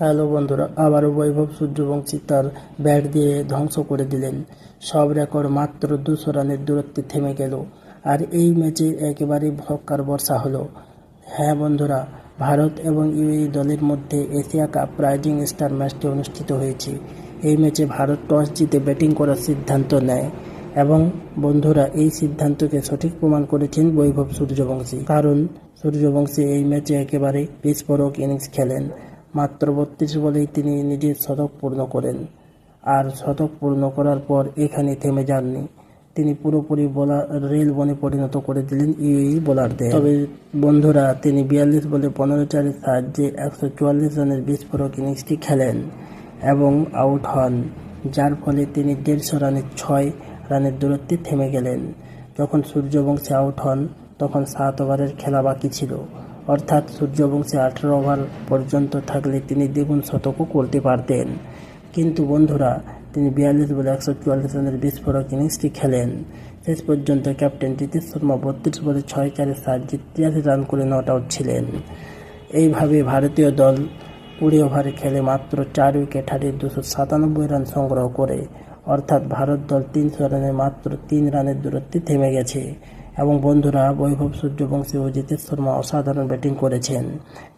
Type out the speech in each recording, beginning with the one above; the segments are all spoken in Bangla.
হ্যালো বন্ধুরা, আবারও বৈভব সূর্যবংশী তার ব্যাট দিয়ে ধ্বংস করে দিলেন। সব রেকর্ড মাত্র 200 রানের দূরত্বে থেমে গেল। আর এই ম্যাচে একেবারে ছক্কার বর্ষা হলো। হ্যাঁ বন্ধুরা, ভারত এবং ইউএই দলের মধ্যে এশিয়া কাপ রাইজিং স্টার ম্যাচটি অনুষ্ঠিত হয়েছে। এই ম্যাচে ভারত টস জিতে ব্যাটিং করার সিদ্ধান্ত নেয় এবং বন্ধুরা এই সিদ্ধান্তকে সঠিক প্রমাণ করেছেন বৈভব সূর্যবংশী। কারণ সূর্যবংশী এই ম্যাচে একেবারে বিস্ফোরক ইনিংস খেলেন। মাত্র 32 বলেই তিনি নিজের শতক পূর্ণ করেন। আর শতক পূর্ণ করার পর এখানে থেমে যাননি, তিনি পুরোপুরি রেল বনে পরিণত করে দিলেন ইউএই বোলারদের। তবে বন্ধুরা, তিনি 42 বলে 15 চারের সাহায্যে 144 রানের বিস্ফোরক ইনিংসটি খেলেন এবং আউট হন, যার ফলে তিনি 150 রানের 6 রানের দূরত্বে থেমে গেলেন। যখন সূর্যবংশী আউট হন তখন 7 ওভারের খেলা বাকি ছিল, অর্থাৎ সূর্যবংশী 18 ওভার পর্যন্ত থাকলে তিনি দ্বিগুণ শতকও করতে পারতেন। কিন্তু বন্ধুরা, তিনি 42 বলে 144 রানের বিস্ফোরক ইনিংসটি খেলেন। শেষ পর্যন্ত ক্যাপ্টেন নীতিশ শর্মা 32 বলে 6 চারের সাহায্যে 83 রান করে নট আউট ছিলেন। এইভাবে ভারতীয় দল 20 ওভারে খেলে মাত্র 4 উইকেট হারিয়ে 297 রান সংগ্রহ করে, অর্থাৎ ভারত দল 300 রানে মাত্র 3 রানের দূরত্বে থেমে গেছে। এবং বন্ধুরা, বৈভব সূর্যবংশী ও নীতিশ শর্মা অসাধারণ ব্যাটিং করেছেন।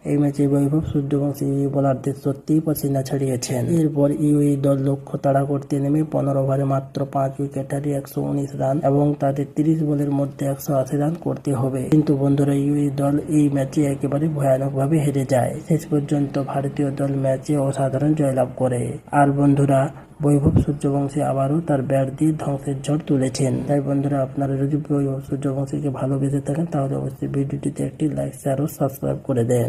এই ম্যাচে বৈভব সূর্যবংশী ইউএই বোলারদের সত্যিই পসিনা ছাড়িয়েছেন। এরপর ইউএই দল লক্ষ্য তাড়া করতে নেমে 15 ওভারে মাত্র 5 উইকেট হারিয়ে 119 রান এবং তাদের 30 বলের মধ্যে 180 রান করতে হবে। কিন্তু বন্ধুরা, ইউএই দল এই ম্যাচে একেবারে ভয়ানকভাবে হেরে যায়। শেষ পর্যন্ত ভারতীয় দল ম্যাচে অসাধারণ জয়লাভ করে। আর বন্ধুরা, বৈভব সূর্যবংশী আবারও তার ব্যাট দিয়ে ধ্বংসের ঝড় তুলেছেন। তাই বন্ধুরা, আপনারা যদি বৈভব সূর্যবংশীকে ভালোবেসে থাকেন তাহলে অবশ্যই ভিডিওটিতে একটি লাইক, শেয়ার ও সাবস্ক্রাইব করে দেন।